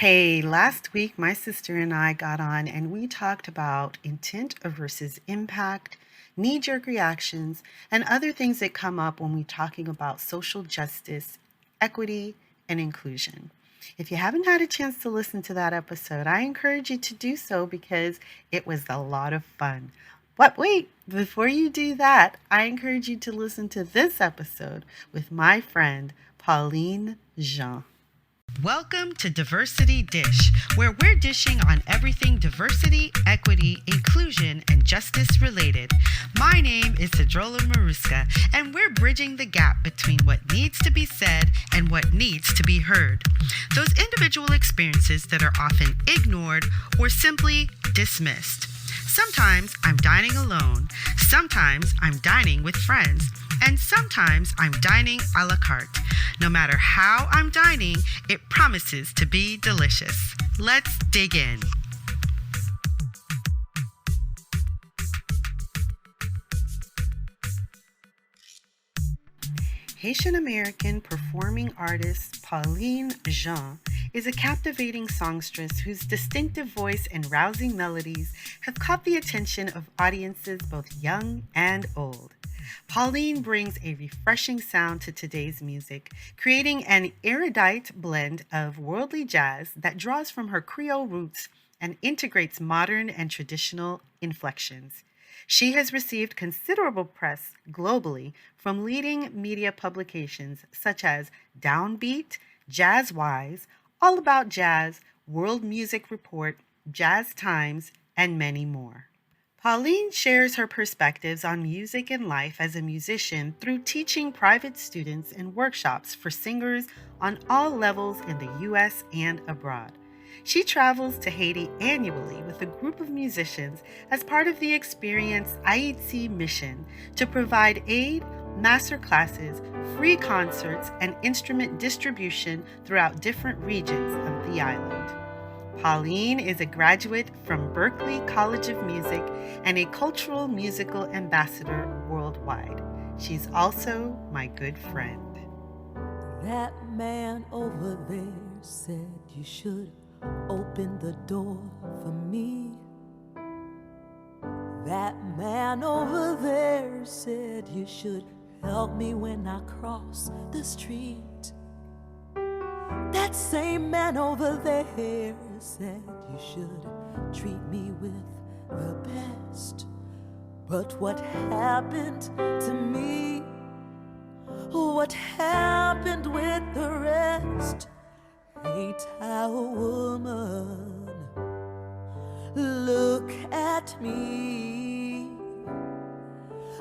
Hey, last week my sister and I got on and we talked about intent versus impact, knee jerk reactions, and other things that come up when we're talking about social justice, equity, and inclusion. If you haven't had a chance to listen to that episode, I encourage you to do so because it was a lot of fun. But wait, before you do that, I encourage you to listen to this episode with my friend, Pauline Jean. Welcome to Diversity Dish, where we're dishing on everything diversity, equity, inclusion, and justice related. My name is Sedruola Maruska, and we're bridging the gap between what needs to be said and what needs to be heard. Those individual experiences that are often ignored or simply dismissed. Sometimes I'm dining alone, sometimes I'm dining with friends, and sometimes I'm dining a la carte. No matter how I'm dining, it promises to be delicious. Let's dig in. Haitian American performing artist Pauline Jean is a captivating songstress whose distinctive voice and rousing melodies have caught the attention of audiences both young and old. Pauline brings a refreshing sound to today's music, creating an erudite blend of worldly jazz that draws from her Creole roots and integrates modern and traditional inflections. She has received considerable press globally from leading media publications such as Downbeat, Jazzwise, All About Jazz, World Music Report, Jazz Times, and many more. Pauline shares her perspectives on music and life as a musician through teaching private students and workshops for singers on all levels in the U.S. and abroad. She travels to Haiti annually with a group of musicians as part of the Experience Haiti mission to provide aid, master classes, free concerts, and instrument distribution throughout different regions of the island. Pauline is a graduate from Berklee College of Music and a cultural musical ambassador worldwide. She's also my good friend. That man over there said you should open the door for me. That man over there said you should help me when I cross the street. That same man over there said you should treat me with the best. But what happened to me? What happened with the rest? Ain't I a woman? Look at me.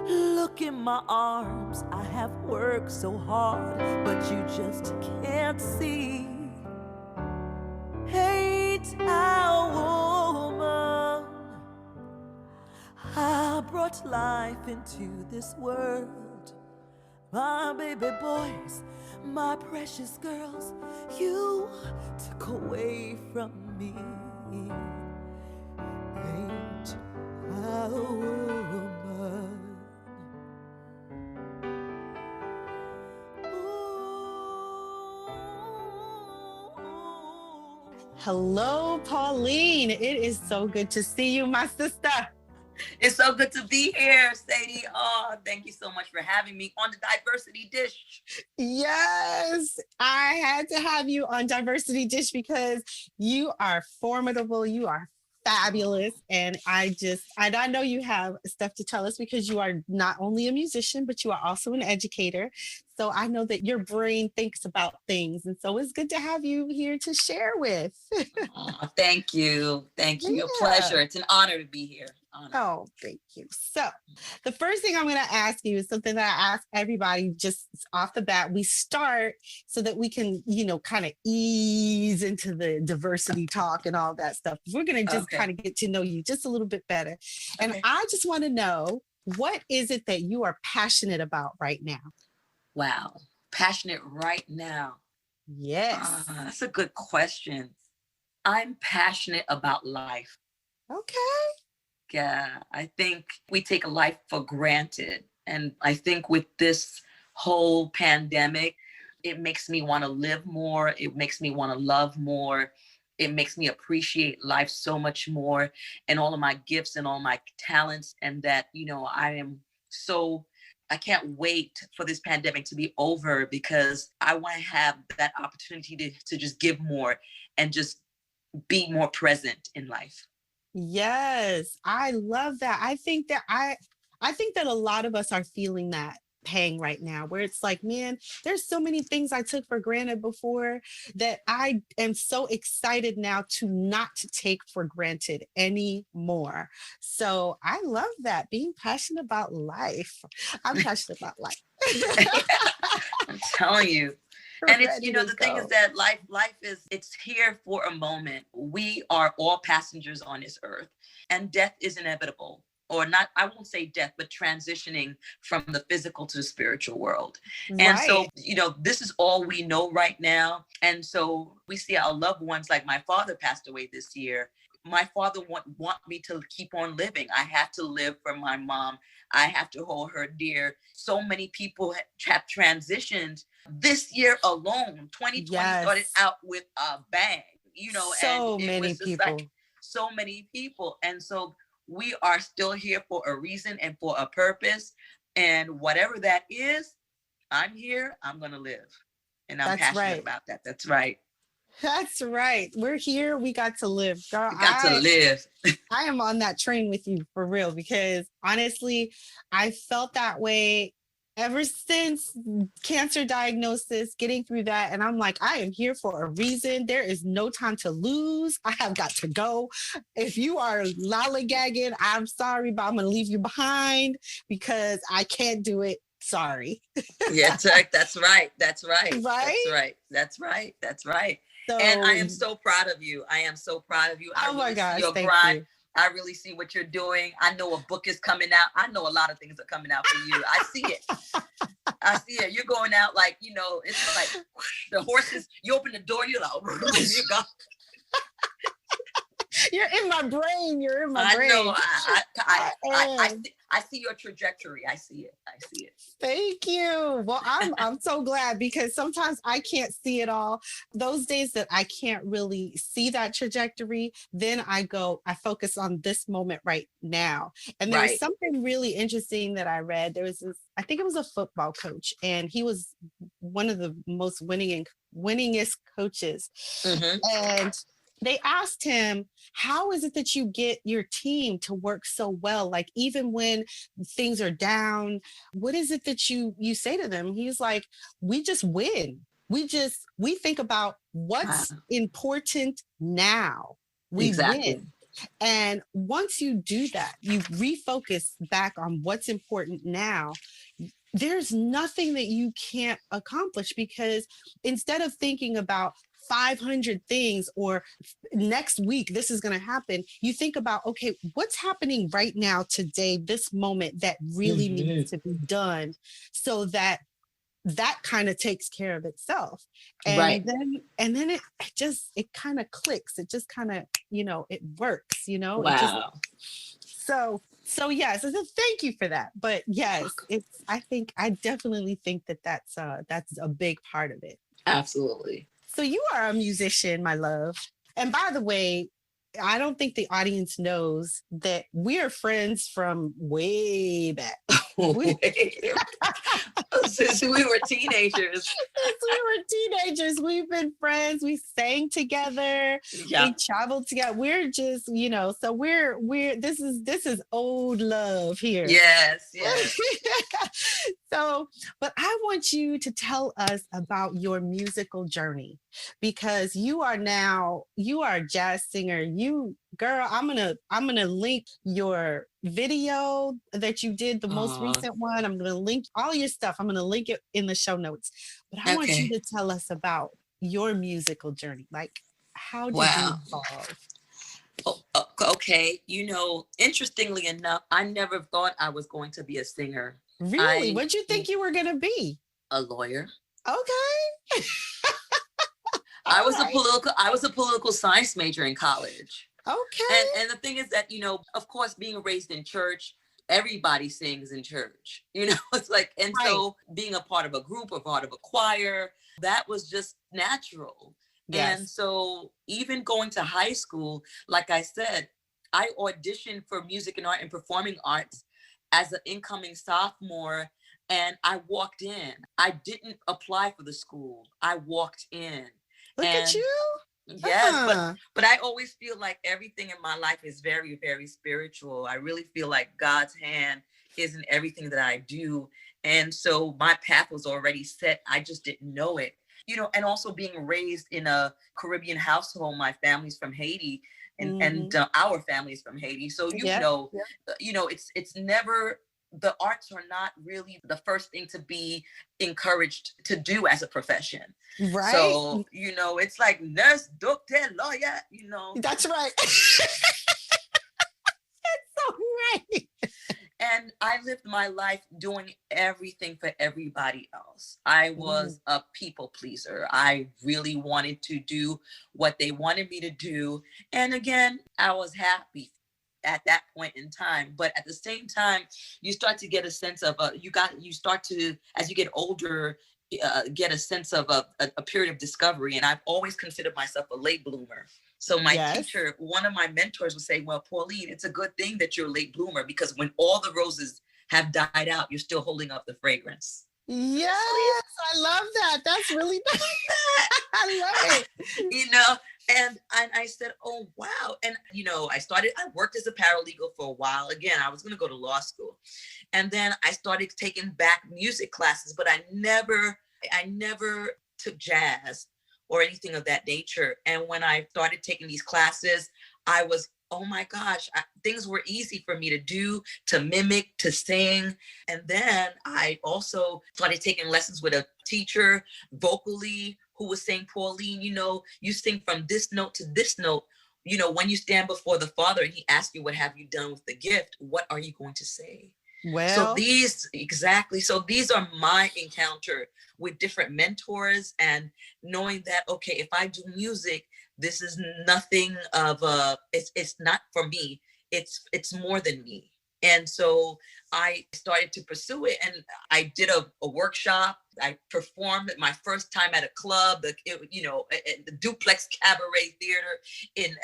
Look in my arms. I have worked so hard, but you just can't see. Ain't I a woman? I brought life into this world. My baby boys, my precious girls, you took away from me. Ain't I a woman? Hello, Pauline. It is so good to see you, my sister. It's so good to be here, Sadie. Oh, thank you so much for having me on the Diversity Dish. Yes, I had to have you on Diversity Dish because you are formidable. You are fabulous. And I know you have stuff to tell us because you are not only a musician, but you are also an educator. So I know that your brain thinks about things. And so it's good to have you here to share with. Oh, thank you. Thank you. Yeah. A pleasure. It's an honor to be here. Honor. Oh, thank you. So, the first thing I'm going to ask you is something that I ask everybody just off the bat. We start so that we can, kind of ease into the diversity talk and all that stuff. We're going to just kind of get to know you just a little bit better. And I just want to know, what is it that you are passionate about right now? Wow. Passionate right now. Yes. That's a good question. I'm passionate about life. Okay. Yeah, I think we take life for granted. And I think with this whole pandemic, it makes me want to live more. It makes me want to love more. It makes me appreciate life so much more, and all of my gifts and all my talents. And that, I can't wait for this pandemic to be over, because I want to have that opportunity to just give more and just be more present in life. Yes, I love that. I think that a lot of us are feeling that pang right now, where it's like, man, there's so many things I took for granted before that I am so excited now to not take for granted anymore. So I love that, being passionate about life. I'm passionate about life. I'm telling you. And it's, Ready to the thing is go. that life is, it's here for a moment. We are all passengers on this earth, and death is inevitable. Or not, I won't say death, but transitioning from the physical to the spiritual world. And so, Right. this is all we know right now. And so we see our loved ones, like my father passed away this year. My father want me to keep on living. I have to live for my mom. I have to hold her dear. So many people have transitioned this year alone. 2020 started Yes. out with a bang, and So it many was just people. like so many people. And so we are still here for a reason and for a purpose. And whatever that is, I'm here, I'm going to live. And I'm That's passionate right. about that. That's right. That's right. We're here. We got to live. Girl, We got to live. I am on that train with you for real, because honestly, I felt that way ever since cancer diagnosis, getting through that. And I'm like, I am here for a reason. There is no time to lose. I have got to go. If you are lollygagging, I'm sorry, but I'm going to leave you behind because I can't do it. Sorry. Yeah, that's right. That's right. That's Right? right. That's right. That's right. And I So, am so proud of you. I am so proud of you. I oh my really see gosh, your thank grind. you. I really see what you're doing. I know a book is coming out. I know a lot of things are coming out for you. I see it. I see it. You're going out like, it's like the horses. You open the door, you're like, you go. You're in my brain. You're in my I brain. know. am. I see your trajectory. I see it. I see it. Thank you. Well, I'm so glad, because sometimes I can't see it all. Those days that I can't really see that trajectory, then I focus on this moment right now. And there was Right. something really interesting that I read. There was this, I think it was a football coach, and he was one of the most winningest coaches. Mm-hmm. And they asked him, how is it that you get your team to work so well? Like, even when things are down, what is it that you say to them? He's like, we just win. We think about what's important now. We Exactly. win. And once you do that, you refocus back on what's important now. There's nothing that you can't accomplish, because instead of thinking about 500 things, or next week this is going to happen, you think about, okay, what's happening right now, today, this moment, that really needs to be done, so that kind of takes care of itself. Right. And then it kind of clicks. It just kind of, it works, it just. Wow. So yes, so thank you for that. But yes, I definitely think that that's a big part of it. Absolutely. So you are a musician, my love. And by the way, I don't think the audience knows that we are friends from way back. Since we were teenagers. We've been friends. We sang together. Yeah. We traveled together. We're just, so we're this is old love here. Yes. So, but I want you to tell us about your musical journey, because you are a jazz singer. Girl, I'm gonna link your video that you did, the most recent one. I'm gonna link all your stuff. I'm gonna link it in the show notes. But I want you to tell us about your musical journey. Like, how did you evolve? Okay. Interestingly enough, I never thought I was going to be a singer. Really? What'd you think you were gonna be? A lawyer. Okay. I was a political science major in college. Okay. And the thing is that, of course, being raised in church, everybody sings in church. It's like, and right. So being a part of a group or part of a choir, that was just natural. And Yes. so even going to high school, like I said, I auditioned for music and art and performing arts as an incoming sophomore, and I walked in. I didn't apply for the school. I walked in. Look at And you. yes, Uh, but I always feel like everything in my life is very, very spiritual. I really feel like God's hand is in everything that I do. And so my path was already set. I just didn't know it. And also being raised in a Caribbean household, my family's from Haiti, and our family's from Haiti. So yeah. it's never, the arts are not really the first thing to be encouraged to do as a profession. Right. So, it's like nurse, doctor, lawyer. That's right. That's so right. And I lived my life doing everything for everybody else. I was a people pleaser. I really wanted to do what they wanted me to do. And again, I was happy at that point in time. But at the same time, you start to get a sense of, you start to, as you get older, get a sense of a period of discovery. And I've always considered myself a late bloomer. So my teacher, one of my mentors would say, well, Pauline, it's a good thing that you're a late bloomer, because when all the roses have died out, you're still holding up the fragrance. Yes, I love that. That's really nice. I love it. And I said, oh, wow. And, I worked as a paralegal for a while. Again, I was going to go to law school. And then I started taking back music classes, but I never took jazz or anything of that nature. And when I started taking these classes, I was, oh my gosh, things were easy for me to do, to mimic, to sing. And then I also started taking lessons with a teacher vocally who was saying, Pauline, you sing from this note to this note. When you stand before the Father and he asks you, what have you done with the gift? What are you going to say? Well, So these are my encounter with different mentors, and knowing that, okay, if I do music, this is nothing of it's not for me. It's more than me. And so I started to pursue it, and I did a workshop. I performed my first time at a club, the Duplex Cabaret Theater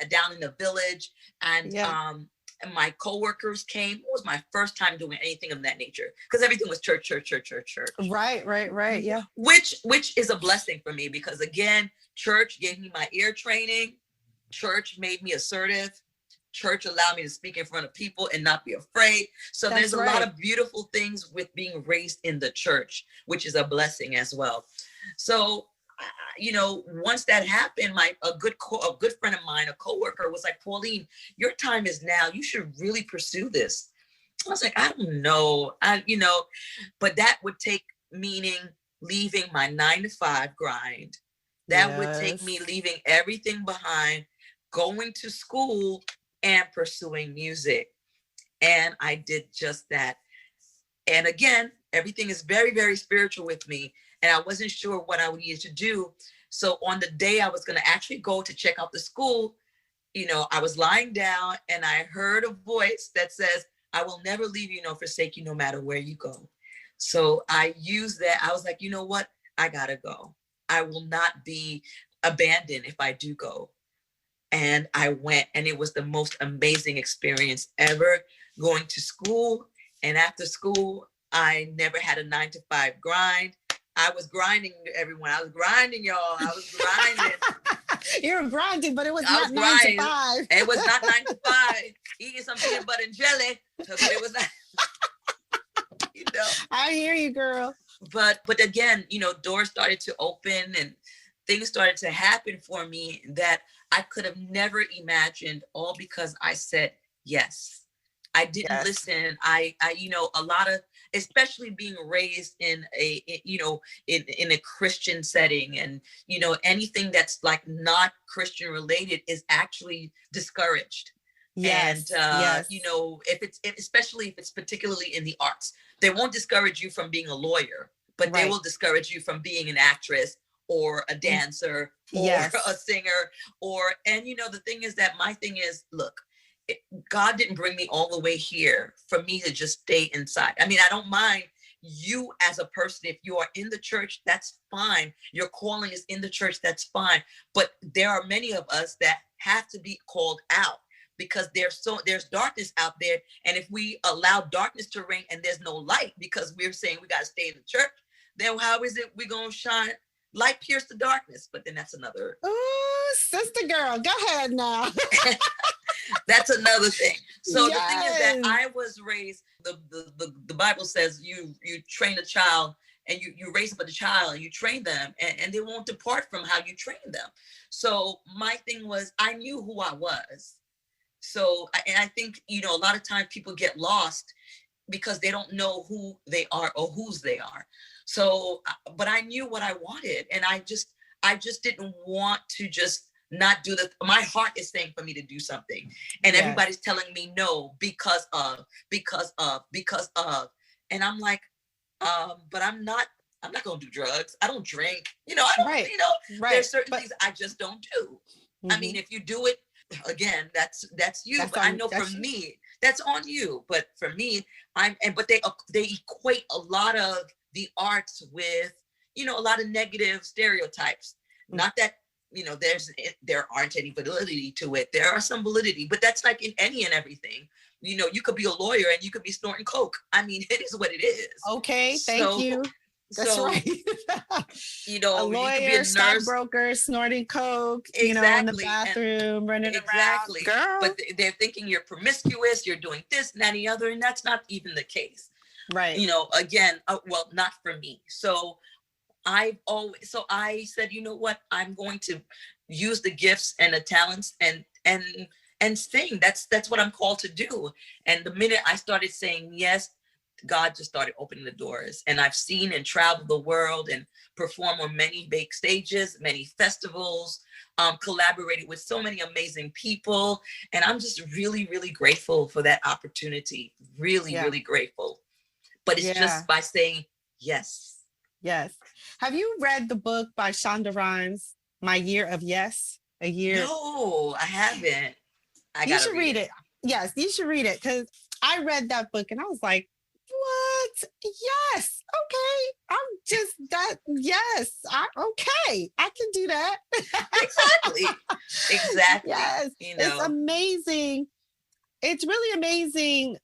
down in the Village, and and my coworkers came. It was my first time doing anything of that nature, because everything was church. Right. Yeah. Which is a blessing for me, because again, church gave me my ear training. Church made me assertive. Church allowed me to speak in front of people and not be afraid. So there's a lot of beautiful things with being raised in the church, which is a blessing as well. So once that happened, a good friend of mine, a coworker, was like, Pauline, your time is now. You should really pursue this. I was like, I don't know. But that would take meaning leaving my 9-to-5 grind. That would take me leaving everything behind, going to school and pursuing music. And I did just that. And again, everything is very, very spiritual with me. And I wasn't sure what I needed to do. So on the day I was going to actually go to check out the school, I was lying down and I heard a voice that says, I will never leave you nor forsake you no matter where you go. So I used that. I was like, you know what? I got to go. I will not be abandoned if I do go. And I went, and it was the most amazing experience ever, going to school. And after school, I never had a 9-to-5 grind. I was grinding, everyone. I was grinding, y'all. I was grinding. You were grinding, but it was not 9 to 5. It was not 9 to 5. Eating some peanut butter and jelly. But it was not, I hear you, girl. But again, doors started to open and things started to happen for me that I could have never imagined, all because I said yes. I didn't listen. I a lot of, especially being raised in a Christian setting, and anything that's like not Christian related is actually discouraged. Yes. And especially if it's particularly in the arts, they won't discourage you from being a lawyer, but they will discourage you from being an actress or a dancer or a singer, the thing is that my thing is, look, God didn't bring me all the way here for me to just stay inside. I mean, I don't mind, you as a person, if you are in the church, that's fine. Your calling is in the church, that's fine. But there are many of us that have to be called out, because there's darkness out there. And if we allow darkness to reign and there's no light, because we're saying we got to stay in the church, then how is it we're going to shine light, pierce the darkness? But then that's another. Ooh, sister girl, go ahead now. That's another thing. So Yes. the thing is that I was raised, the Bible says you train a child, and you raise up a child and you train them, and they won't depart from how you train them. So my thing was, I knew who I was. So, and I think, you know, a lot of times people get lost because they don't know who they are or whose they are. So, but I knew what I wanted, and I just didn't want to just not do the, my heart is saying for me to do something, and everybody's telling me no because of, and I'm like, but I'm not gonna do drugs. I don't drink, you know, I don't, you know, there's certain things I just don't do. I mean, if you do it, again, that's you. But I know for me, that's on you. But for me, but they equate a lot of the arts with, you know, a lot of negative stereotypes. Not that, you know, there aren't any validity to it. There are some validity, but that's like in any and everything. You know, you could be a lawyer and you could be snorting coke. I mean, it is what it is. Okay, thank you. That's right. You know, a lawyer, stockbroker, snorting coke, exactly. You know, in the bathroom, running around. Girl. But they're thinking you're promiscuous, you're doing this and that and the other, and that's not even the case. Right. You know, again, well, not for me. So I said, you know what, I'm going to use the gifts and the talents and sing. That's what I'm called to do. And the minute I started saying yes, God just started opening the doors. And I've seen and traveled the world and performed on many big stages, many festivals, collaborated with so many amazing people. And I'm just really, really grateful for that opportunity. Really, really grateful. But it's just by saying yes. Yes. Have you read the book by Shonda Rhimes, My Year of Yes? A year? No, I haven't. You should read it. Yes, you should read it, because I read that book and I was like, what? Yes. Okay. I'm just that. Yes. Okay. I can do that. Exactly. Yes. You know? It's amazing. It's really amazing,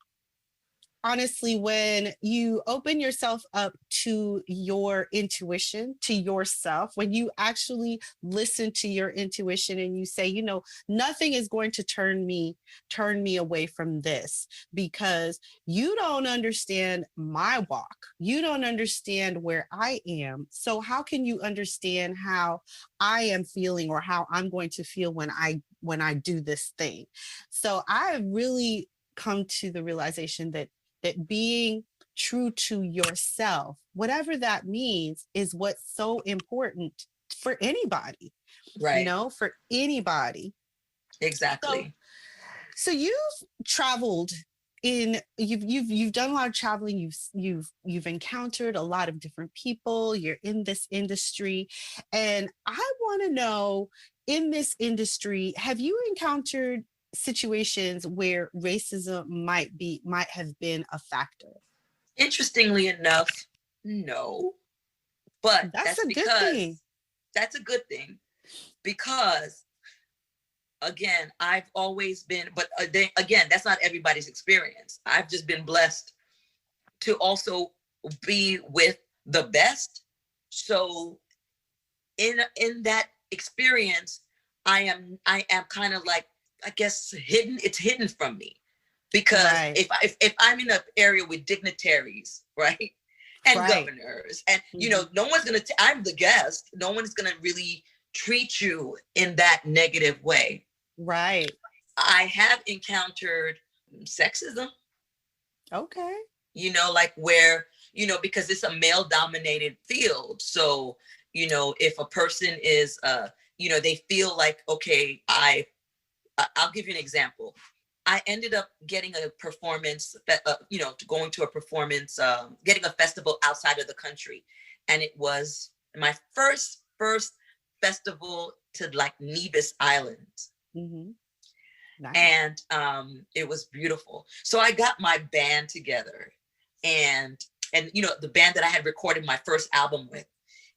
honestly, when you open yourself up to your intuition, to yourself, when you actually listen to your intuition and you say, you know, nothing is going to turn me away from this, because you don't understand my walk. You don't understand where I am. So how can you understand how I am feeling, or how I'm going to feel when I do this thing? So I really come to the realization that being true to yourself, whatever that means, is what's so important for anybody. Right. You know, for anybody. Exactly. So you've traveled you've done a lot of traveling. You've encountered a lot of different people. You're in this industry, and I want to know, in this industry, have you encountered situations where racism might have been a factor? Interestingly enough, no. But that's a good thing. That's a good thing, because again, I've always been, but again, that's not everybody's experience. I've just been blessed to also be with the best. So in that experience, I am kind of like, I guess, hidden. It's hidden from me, because if I'm in an area with dignitaries, right, and governors, and you know, no one's gonna. I'm the guest. No one's gonna really treat you in that negative way. Right. I have encountered sexism. Okay. You know, like where, you know, because it's a male-dominated field, so you know, if a person is, you know, they feel like, okay, I'll give you an example. I ended up getting a performance, you know, going to a performance, getting a festival outside of the country. And it was my first festival to like Nevis Island. Mm-hmm. Nice. And it was beautiful. So I got my band together, and and the band that I had recorded my first album with.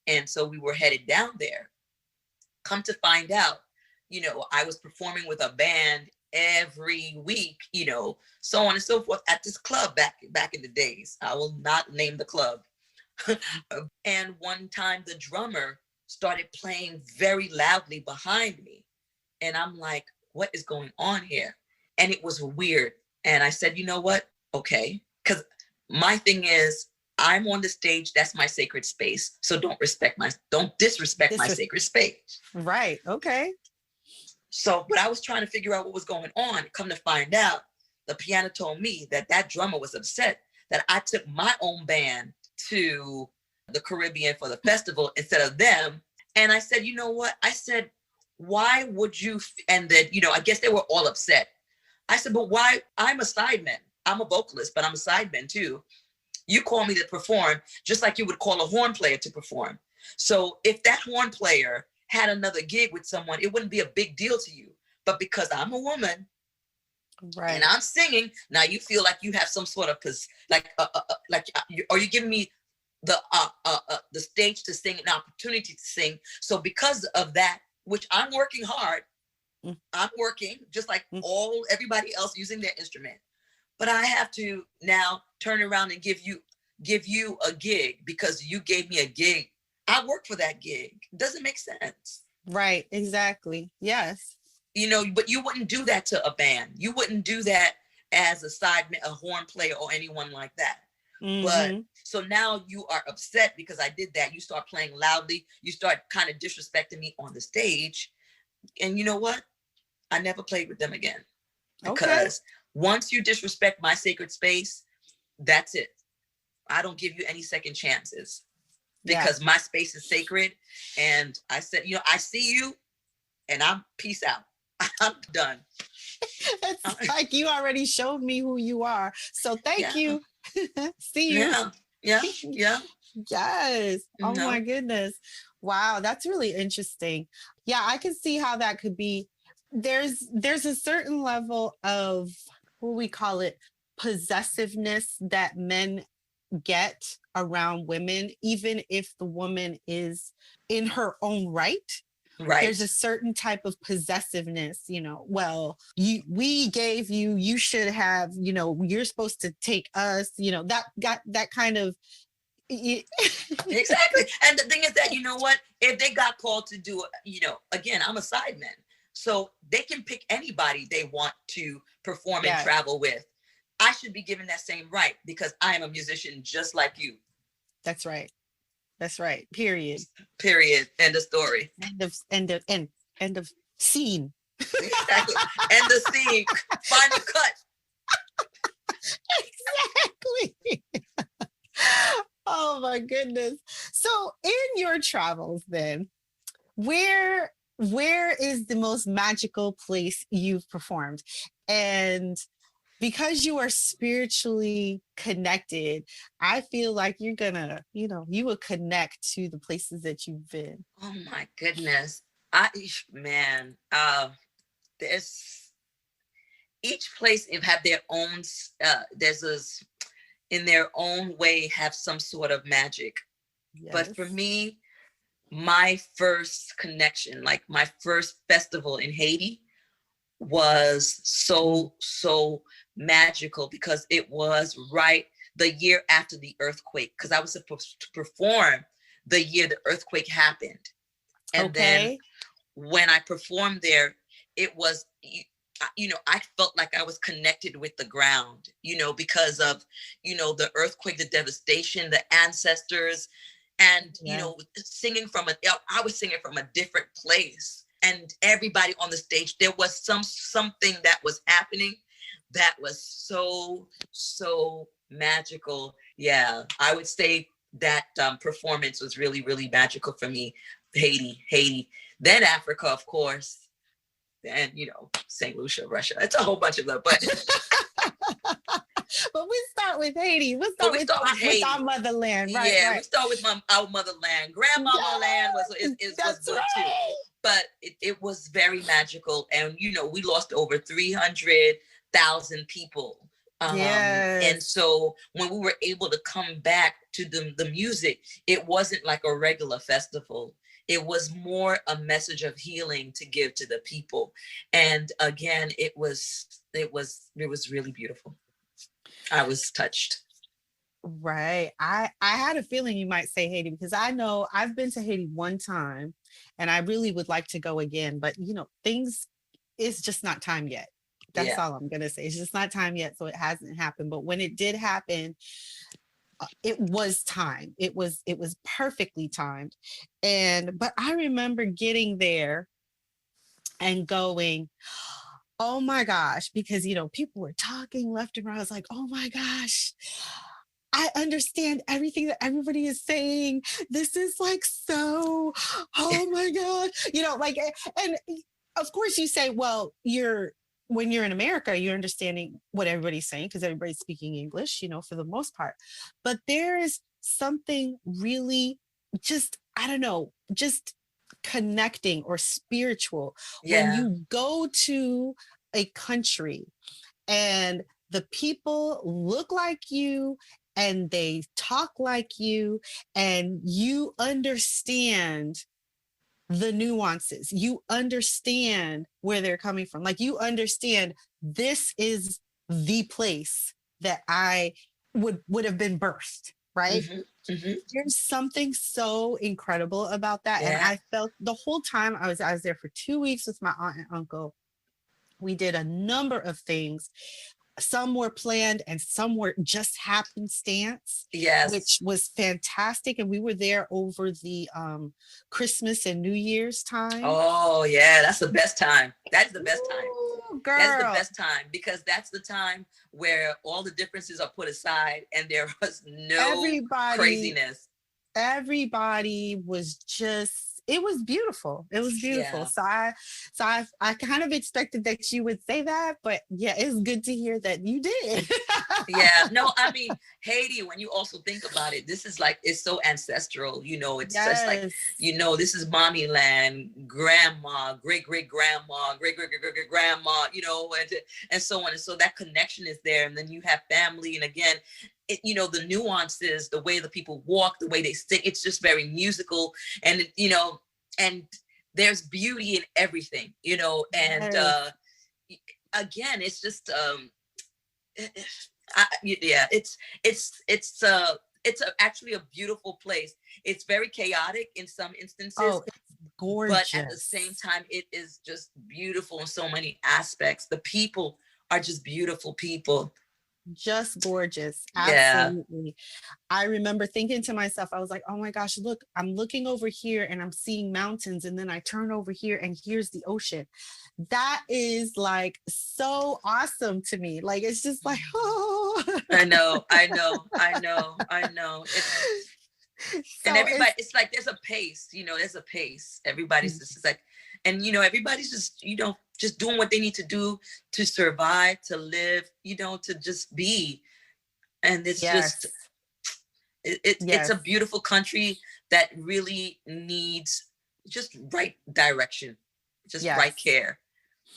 And so we were headed down there. Come to find out, I was performing with a band every week, so on and so forth at this club back in the days. I will not name the club. And one time the drummer started playing very loudly behind me. And I'm like, what is going on here? And it was weird. And I said, you know what? Okay. Because my thing is, I'm on the stage. That's my sacred space. So don't disrespect my sacred space. Right. Okay. So, but I was trying to figure out what was going on. Come to find out, the piano told me that drummer was upset that I took my own band to the Caribbean for the festival instead of them. And I said, you know what? I said, why would you? And then, I guess they were all upset. I said, but why? I'm a sideman. I'm a vocalist, but I'm a sideman too. You call me to perform just like you would call a horn player to perform. So if that horn player had another gig with someone, it wouldn't be a big deal to you. But because I'm a woman, right, and I'm singing, now you feel like you have some sort of are you giving me the stage to sing, an opportunity to sing? So because of that, which I'm working hard, I'm working just like everybody else using their instrument, but I have to now turn around and give you a gig because you gave me a gig. I work for that gig. It doesn't make sense. Right. Exactly. Yes. But you wouldn't do that to a band. You wouldn't do that as a horn player or anyone like that. Mm-hmm. But so now you are upset because I did that. You start playing loudly. You start kind of disrespecting me on the stage. And you know what? I never played with them again. Because once you disrespect my sacred space, that's it. I don't give you any second chances. Because my space is sacred. And I said, I see you and I'm peace out. I'm done. It's like you already showed me who you are. So thank you. See you. Yeah. Yes. Oh my goodness. Wow. That's really interesting. Yeah, I can see how that could be. There's a certain level of, what we call it, possessiveness that men get around women, even if the woman is in her own right. Right. There's a certain type of possessiveness, we gave you, you should have, you're supposed to take us, that kind of. Exactly. And the thing is that, if they got called to do, again, I'm a sideman, so they can pick anybody they want to perform and travel with. I should be given that same right because I am a musician just like you. That's right. Period. End of story. End of scene. Exactly. End of scene. Final cut. Exactly. Oh my goodness. So in your travels then, where is the most magical place you've performed? And because you are spiritually connected, I feel like you're gonna, you will connect to the places that you've been. Oh my goodness. There's each place have their own, in their own way have some sort of magic. Yes. But for me, my first connection, like my first festival in Haiti, was so magical because it was right the year after the earthquake, because I was supposed to perform the year the earthquake happened. And then when I performed there, it was, I felt like I was connected with the ground, because of, the earthquake, the devastation, the ancestors, and, singing I was singing from a different place. And everybody on the stage, there was something that was happening that was so magical. Yeah, I would say that performance was really, really magical for me. Haiti, then Africa, of course, then, St. Lucia, Russia. It's a whole bunch of them, but... But we start with Haiti. We'll start with our motherland, right? Yeah, right. We start with our motherland. Grandmama land was good too. But it was very magical. And, we lost over 300,000 people And Yes. so when we were able to come back to the music, it wasn't like a regular festival. It was more a message of healing to give to the people. And again, it was really beautiful. I was touched. Right. I had a feeling you might say Haiti because I know I've been to Haiti one time and I really would like to go again, but things it's just not time yet. That's Yeah. all I'm gonna say. It's just not time yet, so it hasn't happened. But when it did happen, it was time. It was perfectly timed. And but I remember getting there and going, oh my gosh, because people were talking left and right. I was like, oh my gosh, I understand everything that everybody is saying. This is like so, oh my God. And of course you say, well, when you're in America, you're understanding what everybody's saying because everybody's speaking English, for the most part. But there is something really just, I don't know, just connecting or spiritual when Yeah. you go to a country and the people look like you and they talk like you and you understand the nuances, you understand where they're coming from, like you understand this is the place that I would have been birthed, right? Hmm. Hmm. There's something so incredible about that. And Yeah. I felt the whole time I was there for 2 weeks with my aunt and uncle. We did a number of things. Some were planned and some were just happenstance, which Yes. was fantastic. And we were there over the Christmas and New Year's time. Oh yeah, that's the best time. That's the best time. Ooh, That is the girl, best time because that's the time where all the differences are put aside and there was no everybody, craziness. everybody was just, it was beautiful. It was beautiful. Yeah. So I kind of expected that you would say that, but yeah, it's good to hear that you did. Yeah. No, I mean, Haiti, when you also think about it, this is like, it's so ancestral. It's just like, Yes. this is mommy land, grandma, great great grandma, great grandma, and so on. And so that connection is there. And then you have family. And again, the nuances, the way the people walk, the way they sing, it's just very musical. And there's beauty in everything, and Yes. again, it's just, yeah, actually a beautiful place. It's very chaotic in some instances, Oh, it's but at the same gorgeous. time, it is just beautiful in so many aspects. The people are just beautiful people. Just gorgeous. Yeah. Absolutely. I remember thinking to myself, I was like, oh my gosh, look, I'm looking over here and I'm seeing mountains. And then I turn over here and here's the ocean. That is like so awesome to me. Like, it's just like, oh. I know, I know, I know, I know. And So everybody, it's, it's like there's a pace, there's a pace. Everybody's just like, and everybody's just, just doing what they need to do to survive, to live, to just be. And it's just, yes, it's a yes, beautiful country that really needs just right direction, just right yes, care.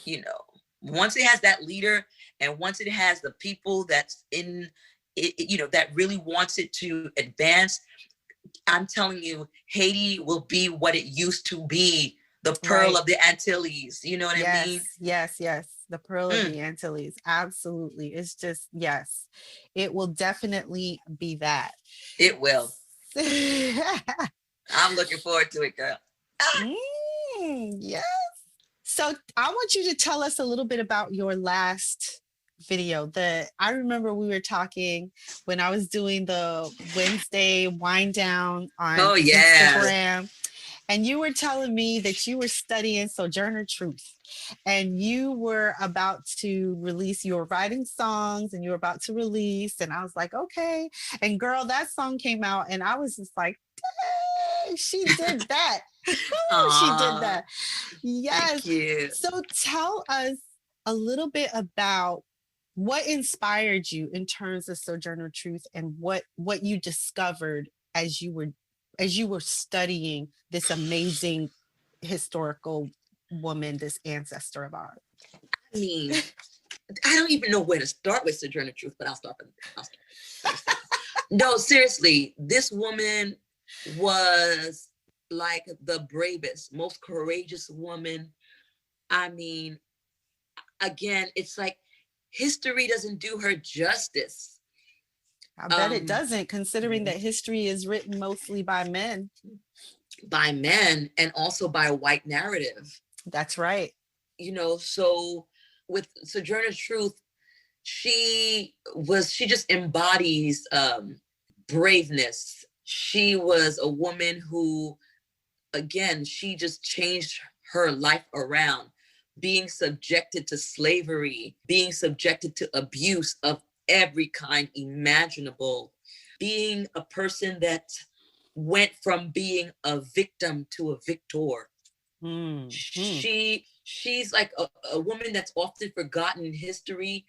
you know Once it has that leader, and once it has the people that's in it, that really wants it to advance, I'm telling you, Haiti will be what it used to be, the pearl right. of the Antilles. You know what I mean? Yes, yes, yes. The Pearl of Mm, the Antilles. Absolutely. It's just, yes, it will definitely be that. it will. I'm looking forward to it, girl. Ah! Yes. So I want you to tell us a little bit about your last video. I remember we were talking when I was doing the Wednesday wind down on Oh yeah. Instagram. And you were telling me that you were studying Sojourner Truth and you were about to release, you were writing songs and you were about to release. And I was like, okay. And girl, that song came out and I was just like, dang, she did that. She did Aw, that. Yes. thank you. So tell us a little bit about what inspired you in terms of Sojourner Truth and what you discovered as you were studying this amazing historical woman, this ancestor of ours. I mean, I don't even know where to start with Sojourner Truth, but I'll start. No, seriously, this woman was like the bravest, most courageous woman. I mean, again, it's like history doesn't do her justice. I bet it doesn't, considering that history is written mostly by men. By men and also by a white narrative. That's right. You know, so with Sojourner Truth, she just embodies braveness. She was a woman who, again, she just changed her life around, being subjected to slavery, being subjected to abuse of every kind imaginable, being a person that went from being a victim to a victor. She's like a woman that's often forgotten in history,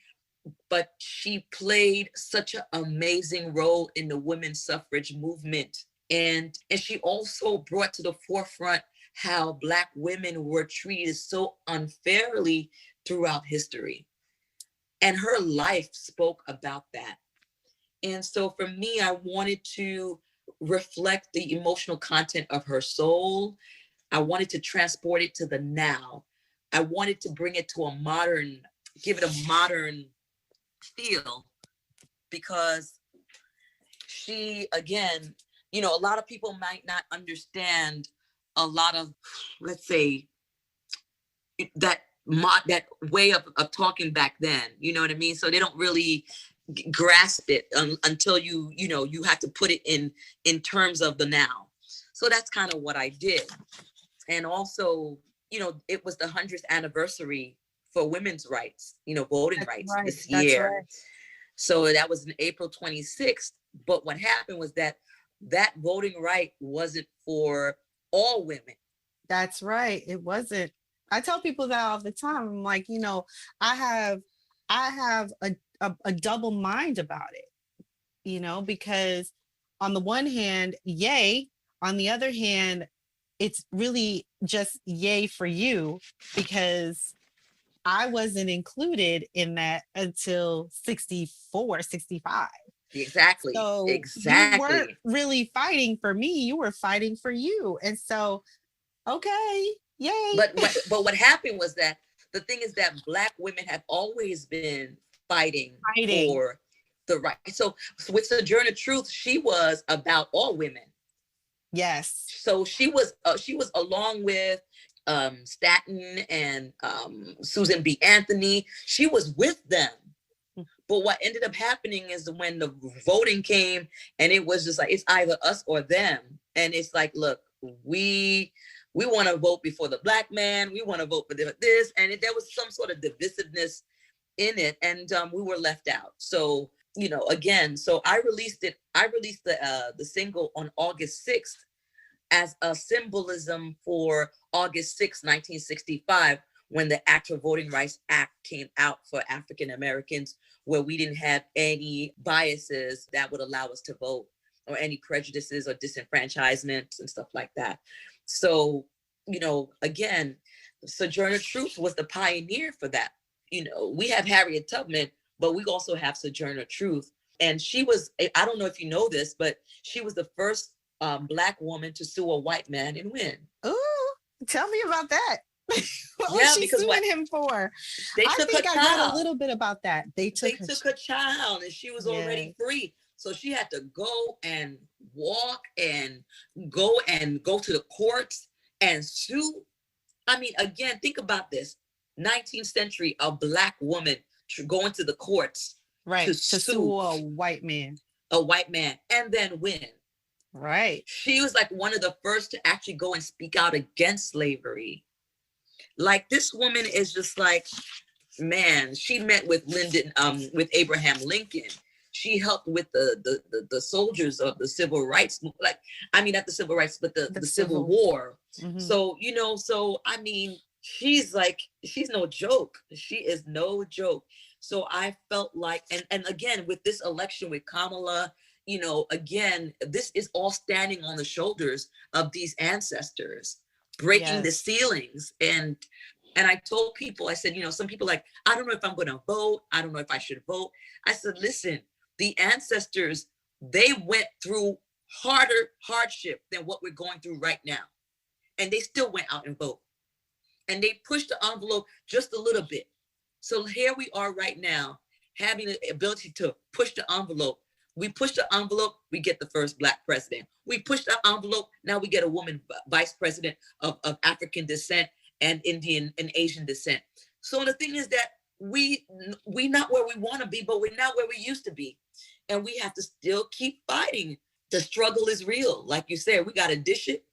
but she played such an amazing role in the women's suffrage movement. And she also brought to the forefront how Black women were treated so unfairly throughout history. And her life spoke about that. And so for me, I wanted to reflect the emotional content of her soul. I wanted to transport it to the now. I wanted to bring it to give it a modern feel, because she, again, you know, a lot of people might not understand a lot of, let's say, that way of talking back then, you know what I mean? So they don't really grasp it until you have to put it in terms of the now. So that's kind of what I did. And also, you know, it was the 100th anniversary for women's rights, you know, voting rights this year. Right. So that was in April 26th. But what happened was that voting right wasn't for all women. That's right. It wasn't. I tell people that all the time. I'm like, you know, I have a double mind about it, you know, because on the one hand, yay. On the other hand, it's really just yay for you, because I wasn't included in that until 64, 65. Exactly. So exactly. You weren't really fighting for me. You were fighting for you. And so, okay, yay. But what happened was that the thing is that Black women have always been fighting for the right. So with Sojourner Truth, she was about all women. Yes. So she was along with Stanton and Susan B. Anthony. She was with them. But what ended up happening is when the voting came, and it was just like, it's either us or them. And it's like, look, we want to vote before the Black man. We want to vote for this. And there was some sort of divisiveness in it. And we were left out. So, you know, again, so I released the single on August 6th as a symbolism for August 6th, 1965, when the Actual Voting Rights Act came out for African Americans, where we didn't have any biases that would allow us to vote, or any prejudices or disenfranchisement and stuff like that. So, you know, again, Sojourner Truth was the pioneer for that. You know, we have Harriet Tubman, but we also have Sojourner Truth. And she was, I don't know if you know this, but she was the first Black woman to sue a white man and win. Ooh, tell me about that. What was she suing him for? I think I read a little bit about that. They took her child, and she was already free. So she had to go and walk and go to the courts and sue. I mean, again, think about this. 19th century, a Black woman going to the courts to sue a white man. And then win. Right. She was like one of the first to actually go and speak out against slavery. Like, this woman is just like, man, she met with with Abraham Lincoln. She helped with the soldiers of the civil rights, like, I mean, not the civil rights, but the Civil War. Mm-hmm. So, you know, so, I mean, she's no joke. She is no joke. So I felt like, and again, with this election with Kamala, you know, again, this is all standing on the shoulders of these ancestors, breaking the ceilings. And, And I told people, I said, some people like, I don't know if I'm going to vote. I don't know if I should vote. I said, listen, the ancestors, they went through harder hardship than what we're going through right now. And they still went out and vote. And they pushed the envelope just a little bit. So here we are right now, having the ability to push the envelope. We push the envelope, we get the first Black president. We push the envelope, now we get a woman vice president of African descent and Indian and Asian descent. So the thing is that we not where we want to be, but we're not where we used to be. And we have to still keep fighting. The struggle is real. Like you said, we got to dish it.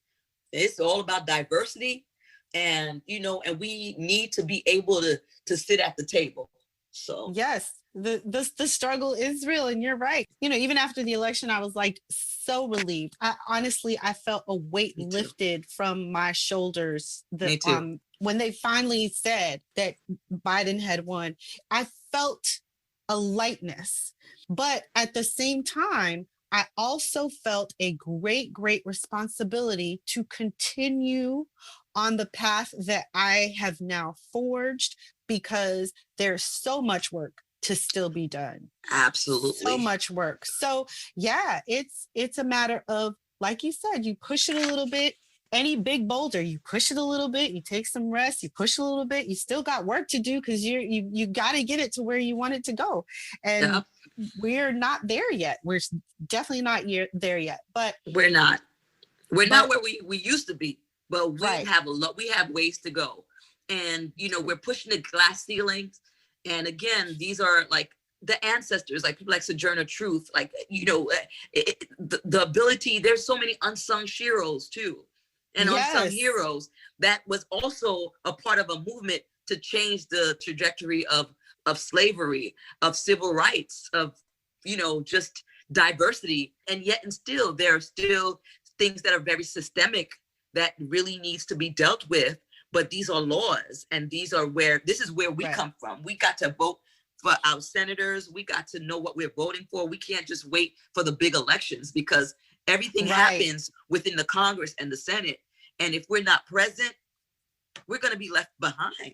It's all about diversity. And, and we need to be able to sit at the table. So yes, the struggle is real, and you're right. Even after the election, I was like so relieved. I felt a weight lifted from my shoulders. Me too. When they finally said that Biden had won, I felt a lightness. But at the same time, I also felt a great, great responsibility to continue on the path that I have now forged, because there's so much work to still be done. Absolutely. So much work. So yeah, it's a matter of, like you said, you push it a little bit. Any big boulder, you push it a little bit, you take some rest, you push a little bit, you still got work to do, because you got to get it to where you want it to go. And we're not there yet. We're definitely not there yet. But we're not not where we used to be. But we right. we have ways to go. And, we're pushing the glass ceilings. And again, these are like the ancestors, like people like Sojourner Truth, like, the ability, there's so many unsung heroes too. And unsung heroes that was also a part of a movement to change the trajectory of slavery, of civil rights, of, just diversity. And yet, and still, there are still things that are very systemic that really needs to be dealt with. But these are laws, and this is where we come from. We got to vote for our senators. We got to know what we're voting for. We can't just wait for the big elections, because everything happens within the Congress and the Senate. And if we're not present, we're going to be left behind.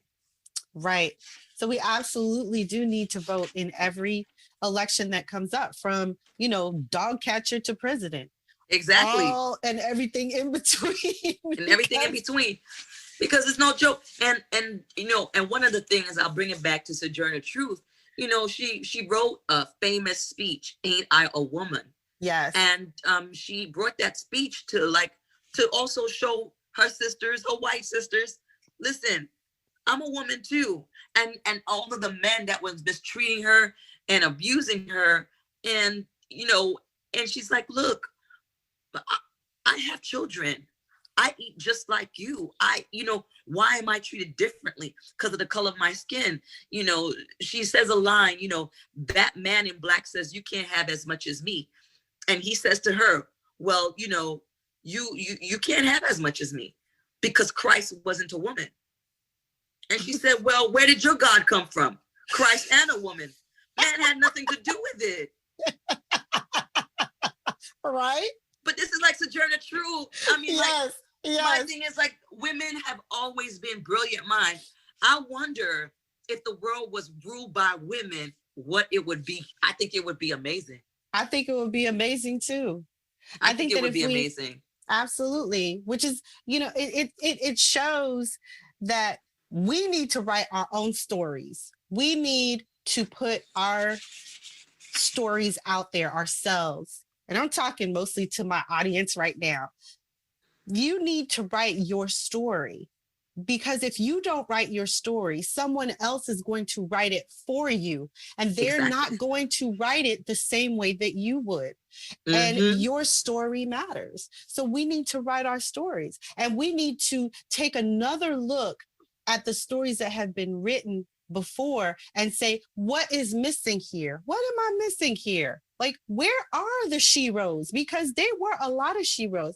Right. So we absolutely do need to vote in every election that comes up, from, dog catcher to president. Exactly. And everything in between. Because it's no joke. And and one of the things, I'll bring it back to Sojourner Truth, she wrote a famous speech, Ain't I a Woman? Yes. And she brought that speech to also show her sisters, her white sisters, listen, I'm a woman too. And all of the men that was mistreating her and abusing her. And, and she's like, look, I have children. I eat just like you. Why am I treated differently? Because of the color of my skin. She says a line, that man in black says, you can't have as much as me. And he says to her, well, you can't have as much as me, because Christ wasn't a woman. And she said, well, where did your God come from? Christ and a woman. Man had nothing to do with it. Right? But this is like Sojourner Truth. I mean, yes. My thing is, like, women have always been brilliant minds. I wonder if the world was ruled by women, what it would be. I think it would be amazing. I think it would be amazing too. I think it would be amazing. Absolutely. Which is, it shows that we need to write our own stories. We need to put our stories out there ourselves. And I'm talking mostly to my audience right now. You need to write your story, because if you don't write your story, someone else is going to write it for you, and they're not going to write it the same way that you would. Mm-hmm. And your story matters. So we need to write our stories, and we need to take another look at the stories that have been written before and say, what is missing here? What am I missing here? Like, where are the sheroes? Because there were a lot of sheroes.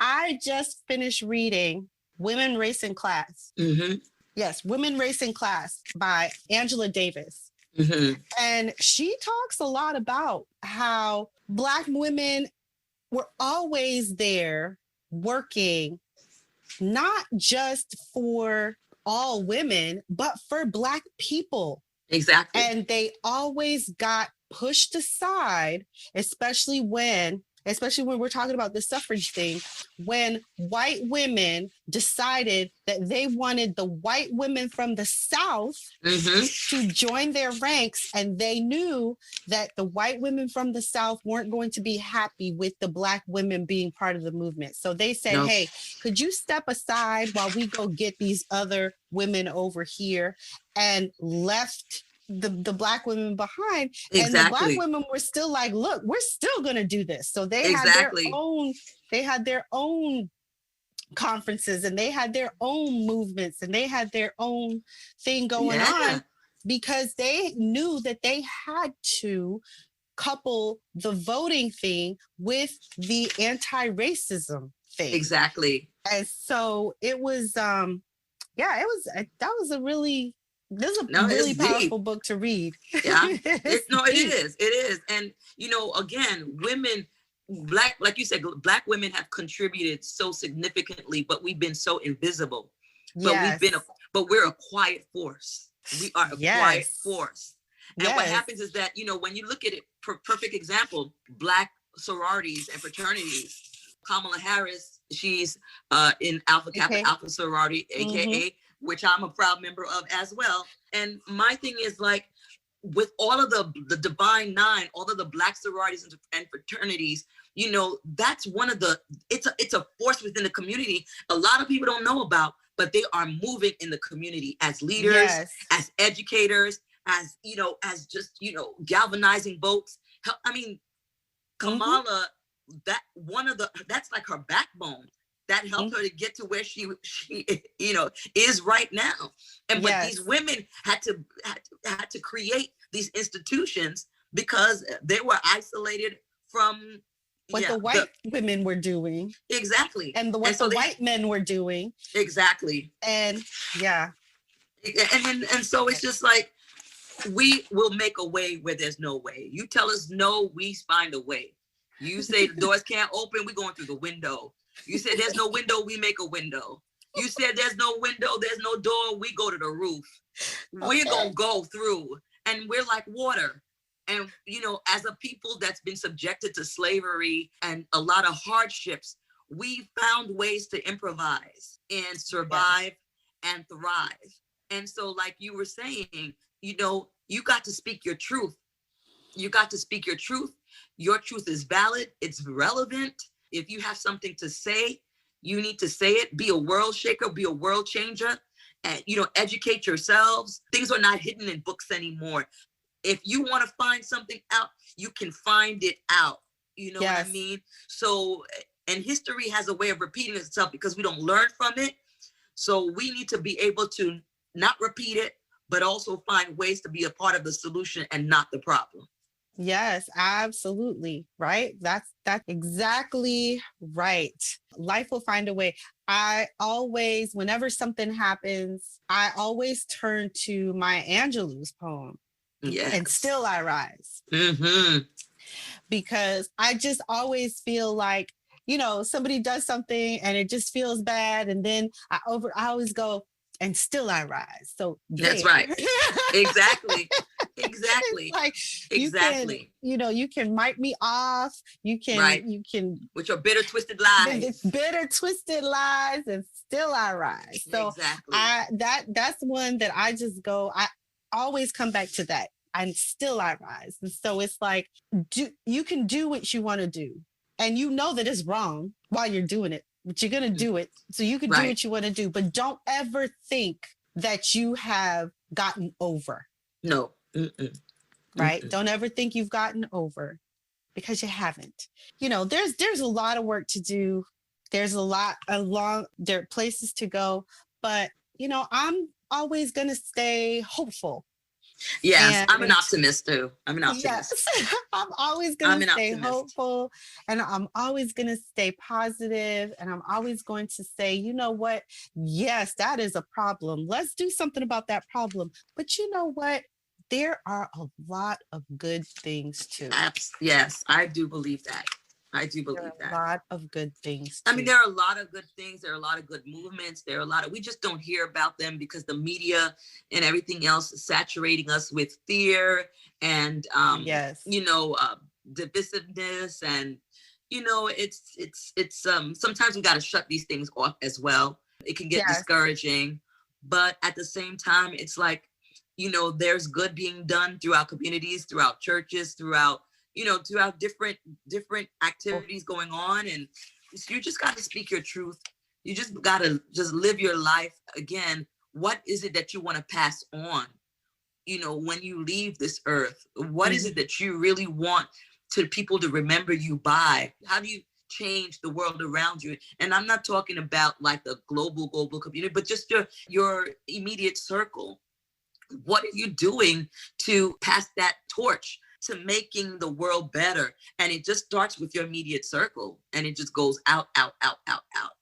I just finished reading Women, Race, and Class. Mm-hmm. Yes, Women, Race, and Class by Angela Davis. Mm-hmm. And she talks a lot about how Black women were always there working, not just for all women, but for Black people. Exactly. And they always got pushed aside, especially when we're talking about the suffrage thing, when white women decided that they wanted the white women from the South to join their ranks, and they knew that the white women from the South weren't going to be happy with the Black women being part of the movement. So they said, No. hey, could you step aside while we go get these other women over here, and left the Black women behind. Exactly. And the Black women were still like, look, we're still going to do this. So they had their own conferences, and they had their own movements, and they had their own thing going on, because they knew that they had to couple the voting thing with the anti-racism thing. Exactly. And so it was, that was a really powerful book to read. Yeah. It is. And, again, women, like you said, Black women have contributed so significantly, but we've been so invisible. Yes. But we're a quiet force. We are a quiet force. And what happens is that, when you look at it, perfect example, Black sororities and fraternities, Kamala Harris, she's in Alpha Kappa Alpha sorority, AKA, which I'm a proud member of as well. And my thing is, like, with all of the Divine Nine, all of the Black sororities and fraternities, that's one of it's a force within the community a lot of people don't know about, but they are moving in the community as leaders, as educators, as, as just, galvanizing votes. I mean, Kamala, that's like her backbone. That helped her to get to where she is right now. And but these women had to create these institutions because they were isolated from what the white women were doing. Exactly. And what the white men were doing. Exactly. And and so it's just like, we will make a way where there's no way. You tell us no, we find a way. You say the doors can't open, we're going through the window. You said there's no window, we make a window. You said there's no window, there's no door, we go to the roof. We're going to go through. And we're like water. And, as a people that's been subjected to slavery and a lot of hardships, we found ways to improvise and survive and thrive. And so, like you were saying, you got to speak your truth. You got to speak your truth. Your truth is valid. It's relevant. If you have something to say, you need to say it. Be a world shaker, be a world changer, and, educate yourselves. Things are not hidden in books anymore. If you want to find something out, you can find it out. You know what I mean? So, and history has a way of repeating itself because we don't learn from it. So we need to be able to not repeat it, but also find ways to be a part of the solution and not the problem. Yes, absolutely. Right. That's exactly right. Life will find a way. I always, whenever something happens, I always turn to Maya Angelou's poem. Yes. And Still I Rise. Because I just always feel like, somebody does something and it just feels bad. And then I always go, and still I rise. So that's right. Exactly. Like exactly. You can mark me off. You can with your bitter, twisted lies. Bitter, twisted lies, and still I rise. So exactly. That's one that I just go. I always come back to that. And still I rise. And so it's like, you can do what you want to do, and that it's wrong while you're doing it. But you're going to do it. So you can do what you want to do. But don't ever think that you have gotten over. No. Right? Don't ever think you've gotten over, because you haven't. There's a lot of work to do. There's there are places to go. But, I'm always going to stay hopeful. Yes, I'm an optimist too. I'm an optimist. Yes. I'm always going to stay hopeful, and I'm always going to stay positive, and I'm always going to say, you know what? Yes, that is a problem. Let's do something about that problem. But you know what? There are a lot of good things too. Yes, I do believe that. I do There are believe a that. lot of good things I mean, too. there are a lot of good things. There are a lot of good movements. There are a lot of, we just don't hear about them because the media and everything else is saturating us with fear and, Yes. divisiveness. And, sometimes we got to shut these things off as well. It can get Yes. discouraging, but at the same time, it's like, there's good being done throughout communities, throughout churches, throughout different activities going on. And you just got to speak your truth. You just got to just live your life. Again, what is it that you want to pass on, when you leave this earth? What is it that you really want to people to remember you by? How do you change the world around you? And I'm not talking about like the global community, but just your immediate circle. What are you doing to pass that torch to making the world better? And it just starts with your immediate circle, and it just goes out, out, out, out, out.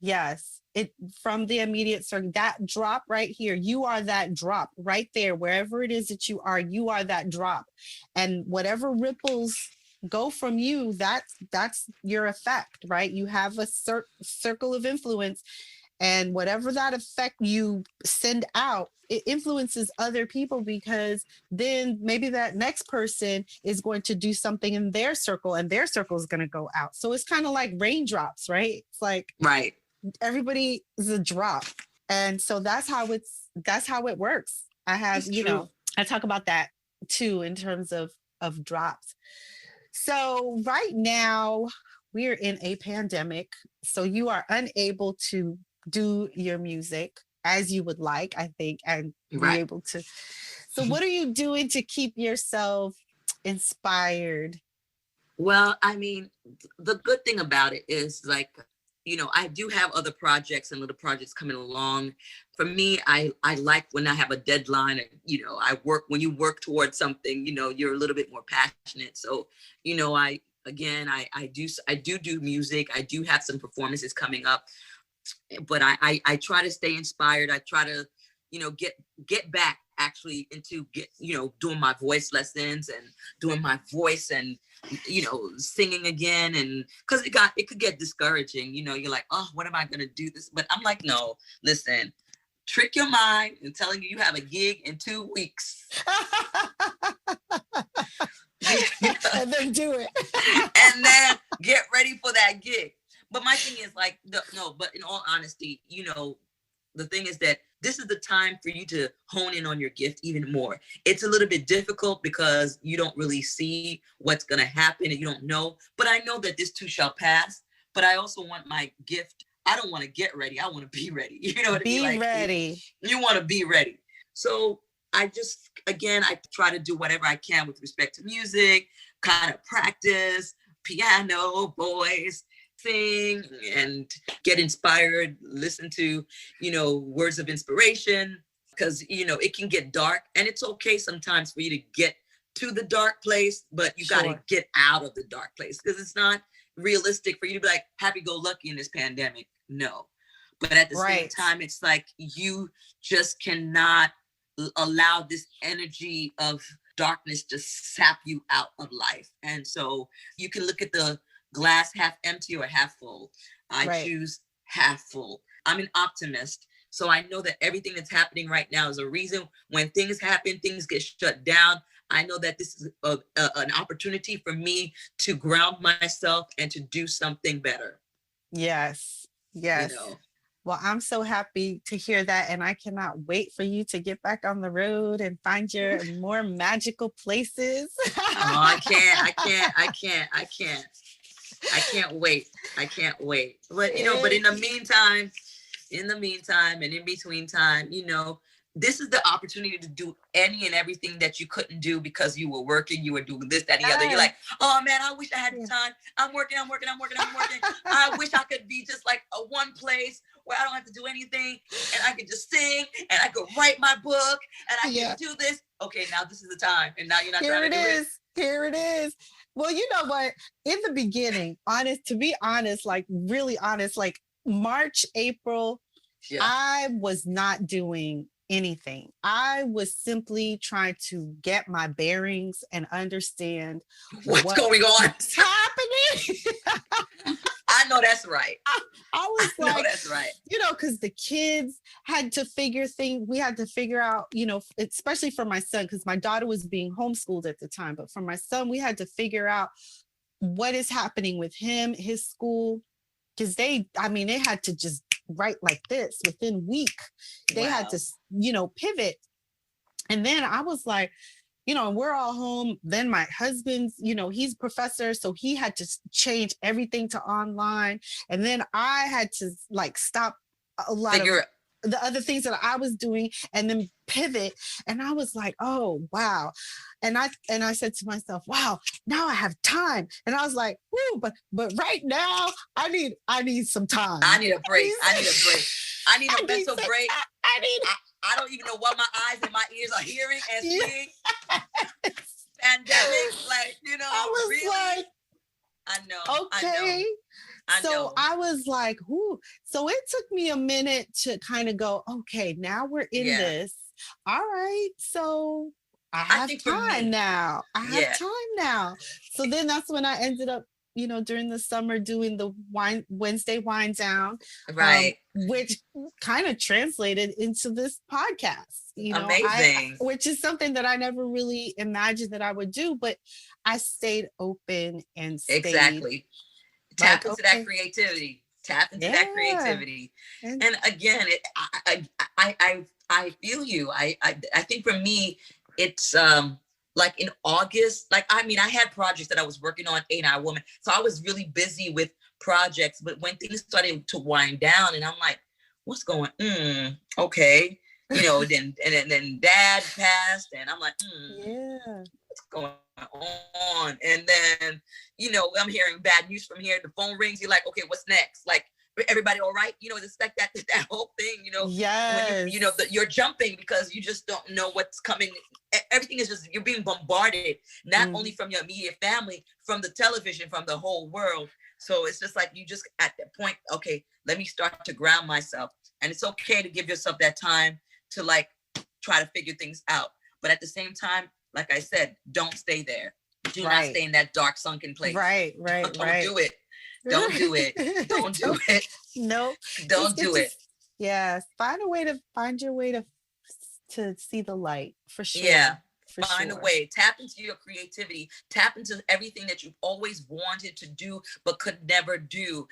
Yes. It from the immediate circle, that drop right here, you are that drop right there, wherever it is that you are that drop. And whatever ripples go from you, that's your effect, right? You have a circle of influence, and whatever that effect you send out, it influences other people, because then maybe that next person is going to do something in their circle, and their circle is going to go out. So it's kind of like raindrops, right? It's like Right. everybody is a drop. And so that's how it works. I have, I talk about that too in terms of drops. So right now we're in a pandemic, so you are unable to do your music as you would like, I think, and be able to. So what are you doing to keep yourself inspired? Well, I mean, the good thing about it is, like, I do have other projects and little projects coming along. For me, I like when I have a deadline, and, when you work towards something, you're a little bit more passionate. So, I do music. I do have some performances coming up, but I try to stay inspired. I try to, get back actually into doing my voice lessons and doing my voice and, singing again. And because it could get discouraging, you're like, oh, what am I going to do this? But I'm like, no, listen, trick your mind and telling you have a gig in 2 weeks. And then do it. And then get ready for that gig. But my thing is like, no, but in all honesty, the thing is that this is the time for you to hone in on your gift even more. It's a little bit difficult because you don't really see what's going to happen and you don't know. But I know that this too shall pass. But I also want my gift. I don't want to get ready. I want to be ready. You know what I mean? Be ready. You want to be ready. So I try to do whatever I can with respect to music, kind of practice, piano, voice, sing, and get inspired, listen to, words of inspiration, because, it can get dark, and it's okay sometimes for you to get to the dark place, but you got to get out of the dark place, because it's not realistic for you to be like happy-go-lucky in this pandemic. No. But at the same time, it's like you just cannot allow this energy of darkness to sap you out of life. And so you can look at the glass half empty or half full. I choose half full. I'm an optimist. So I know that everything that's happening right now is a reason. When things happen, things get shut down. I know that this is an opportunity for me to ground myself and to do something better. Yes. Well, I'm so happy to hear that. And I cannot wait for you to get back on the road and find your more magical places. I can't wait. But, but in the meantime and in between time, this is the opportunity to do any and everything that you couldn't do because you were working, you were doing this, that, and the other. You're like, oh man, I wish I had the time. I'm working. I wish I could be just like a one place where I don't have to do anything and I could just sing and I could write my book and I can do this. Okay, now this is the time. And now you're not trying to do it. Here it is. Well, you know what? In the beginning, to be honest, like really honest, like March, April, I was not doing anything. I was simply trying to get my bearings and understand What's going on? what's happening. I know that's right. I was I know like, that's right. you know, because the kids had to figure things, we had to figure out, you know, especially for my son, because my daughter was being homeschooled at the time. But for my son, we had to figure out what is happening with him, his school, because they had to just write like this within week. They had to, you know, pivot. And then I was like, you know, we're all home. Then my husband's, you know, he's professor, so he had to change everything to online. And then I had to like stop a lot of the other things that I was doing and then pivot. And I was like, oh wow. And I said to myself, wow, now I have time. And I was like, whoo, but right now I need some time. I need a break. I need a mental break. I don't even know what my eyes and my ears are hearing and seeing. Pandemic, like, you know, I was really? like, I know. okay. I was like, whoo. So it took me a minute to kind of go, okay, now we're in this. All right. So I have time now. I have time now. So then that's when I ended up, you know, during the summer doing the Wednesday wind down, right? Which kind of translated into this podcast, you know, amazing. Which is something that I never really imagined that I would do, but I stayed open and stayed. Exactly. Tap into that creativity. Tap into that creativity. And again, I feel you. I think for me, it's like in August, like, I mean, I had projects that I was working on, 8-Hour Woman. So I was really busy with projects, but when things started to wind down and I'm like, what's going, okay. You know, then dad passed and I'm like, what's going on? And then, you know, I'm hearing bad news from here. The phone rings. You're like, okay, what's next? Like, everybody all right? You know, it's like that whole thing, you know, when you know, you're jumping because you just don't know what's coming. Everything is just, you're being bombarded, not only from your immediate family, from the television, from the whole world. So it's just like, you just at that point, okay, let me start to ground myself. And it's okay to give yourself that time to like try to figure things out. But at the same time, like I said, don't stay there. Do not stay in that dark sunken place. Right. Don't do it. Don't do it. Don't do it. No. Don't do it. Yes. Find your way to see the light, for sure. Yeah. Find a way. Tap into your creativity. Tap into everything that you've always wanted to do but could never do.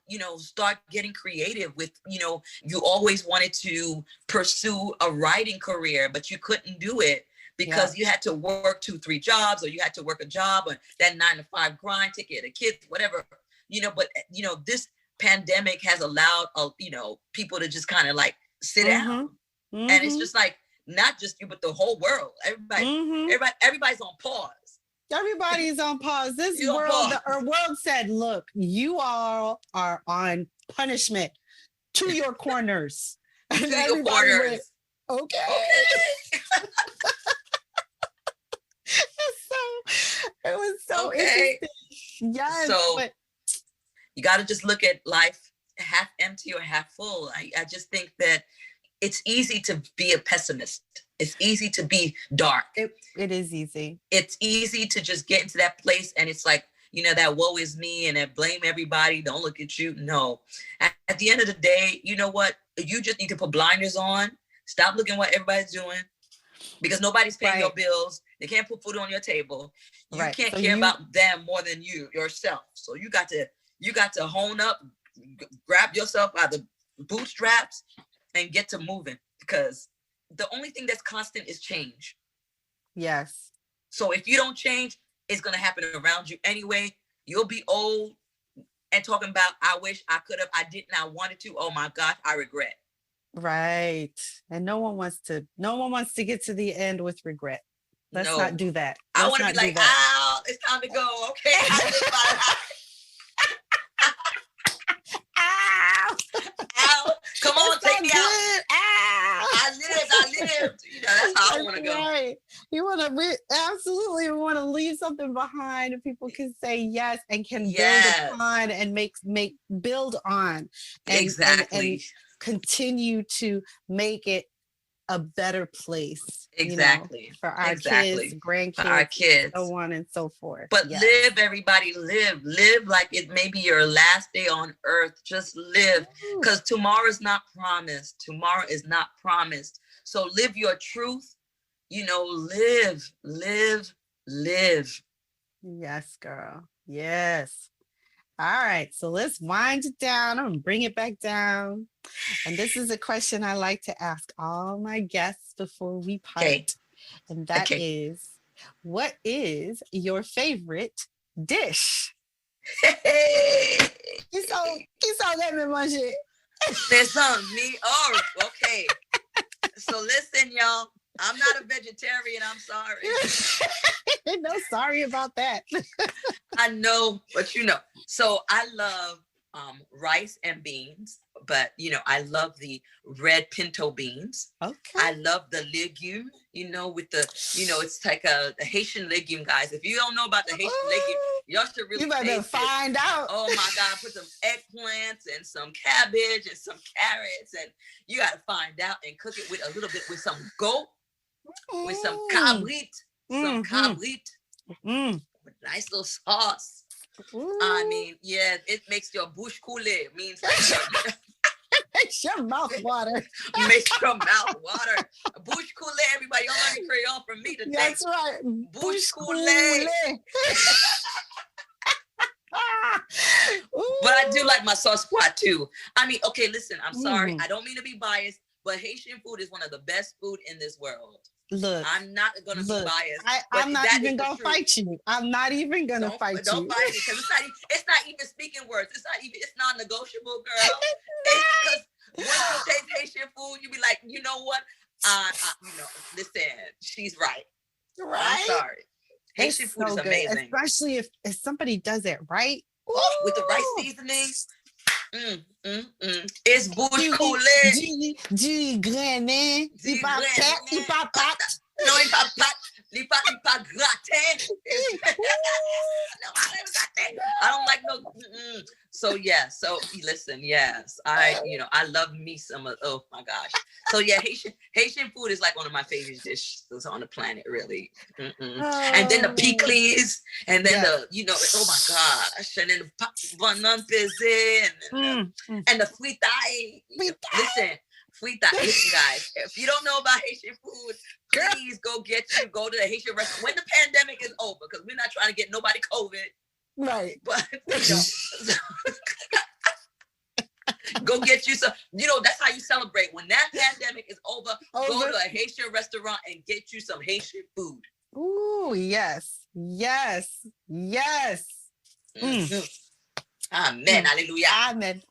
You know, start getting creative with, you know, you always wanted to pursue a writing career, but you couldn't do it because you had to work 2-3 jobs, or you had to work a job, or that 9-to-5 grind, take care of the kids, whatever, you know. But, you know, this pandemic has allowed, you know, people to just kind of like sit down. And it's just like, not just you, but the whole world. Everybody's on pause. Everybody's on pause. This world, our world said, look, you all are on punishment to your corners. To your corners. Went, okay. It was so interesting. Yes. So but you got to just look at life half empty or half full. I just think that it's easy to be a pessimist. It's easy to be dark. It is easy. It's easy to just get into that place and it's like, you know, that woe is me and that blame everybody. Don't look at you. No. At the end of the day, you know what? You just need to put blinders on. Stop looking what everybody's doing because nobody's paying your bills. They can't put food on your table. You can't care about them more than yourself. So you got to hone up, grab yourself by the bootstraps and get to moving, because the only thing that's constant is change. Yes. So if you don't change, it's going to happen around you anyway. You'll be old and talking about, I wish I could have, I didn't, I wanted to. Oh my gosh, I regret. Right. And no one wants to get to the end with regret. Let's not do that. I want to be like, ow, it's time to go. Okay. Ow. Come on, take me out. I lived. You know, that's how I want to go. Right. You want to absolutely want to leave something behind, and people can say yes and can build upon and build on. And, exactly. And continue to make it a better place. Exactly. For our Exactly. kids, grandkids, For our kids. so on and so forth. But live, everybody, live. Live like it may be your last day on earth. Just live. Because tomorrow is not promised. Tomorrow is not promised. So live your truth. Live. Yes, girl. Yes. All right. So let's wind it down. I'm going to bring it back down. And this is a question I like to ask all my guests before we part. Okay. And that is, what is your favorite dish? Qui sont les manger? Listen, me. Oh, okay. So listen, y'all. I'm not a vegetarian. I'm sorry. No, sorry about that. I know, but So I love rice and beans, but I love the red pinto beans. Okay. I love the legume, with the, it's like a Haitian legume, guys. If you don't know about the Haitian legume, y'all should really better find out. Oh my God, put some eggplants and some cabbage and some carrots, and you got to find out and cook it with a little bit with some goat, with some cabrit, with nice little sauce. I mean, yeah, it makes your bouche couler. It means like makes your mouth water. Makes your mouth water. Bouche couler, everybody. Y'all learning Creole from me today. That's right. Bouche couler. But I do like my sauce pot too. I mean, okay, listen, I'm sorry. I don't mean to be biased, but Haitian food is one of the best food in this world. Look, I'm not gonna be biased. I'm not even gonna fight you. I'm not even gonna fight you. Don't fight me, because it's not even speaking words. It's not negotiable, girl. Because once you taste Haitian food, you be like, you know what? Listen, she's right. Right. I'm sorry. Haitian food is amazing, especially if somebody does it right. With the right seasonings. It's bouche coulée. Du granin. Il pas pat. Non, il pas gratin. I don't like no. So yeah. So listen. Yes, I love me some of. Oh my gosh. So yeah, Haitian food is like one of my favorite dishes on the planet, really. And then the pickles, and then oh my gosh, and then the banan peze, and the fritai. Listen, guys, if you don't know about Haitian food, please go to the Haitian restaurant when the pandemic is over, because we're not trying to get nobody COVID. Right. But go get you some, that's how you celebrate. When that pandemic is over, go to a Haitian restaurant and get you some Haitian food. Ooh, yes. Mm-hmm. Amen. Hallelujah. Amen.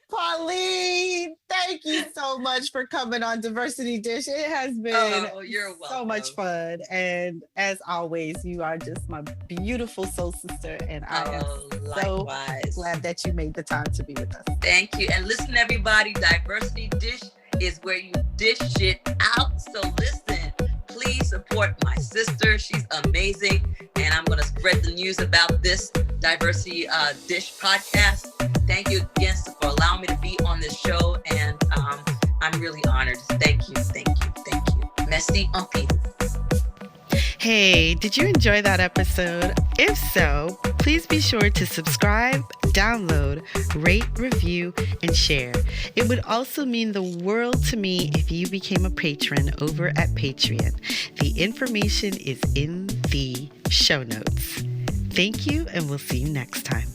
Pauline, thank you so much for coming on Diversity Dish. It has been so much fun. And as always, you are just my beautiful soul sister. And I am so glad that you made the time to be with us. Thank you. And listen, everybody, Diversity Dish is where you dish it out. So listen, please support my sister. She's amazing. And I'm going to spread the news about this Diversity Dish podcast. Thank you again for allowing me to be on this show. And I'm really honored. Thank you. Merci en pile. Hey, did you enjoy that episode? If so, please be sure to subscribe, download, rate, review, and share. It would also mean the world to me if you became a patron over at Patreon. The information is in the show notes. Thank you, and we'll see you next time.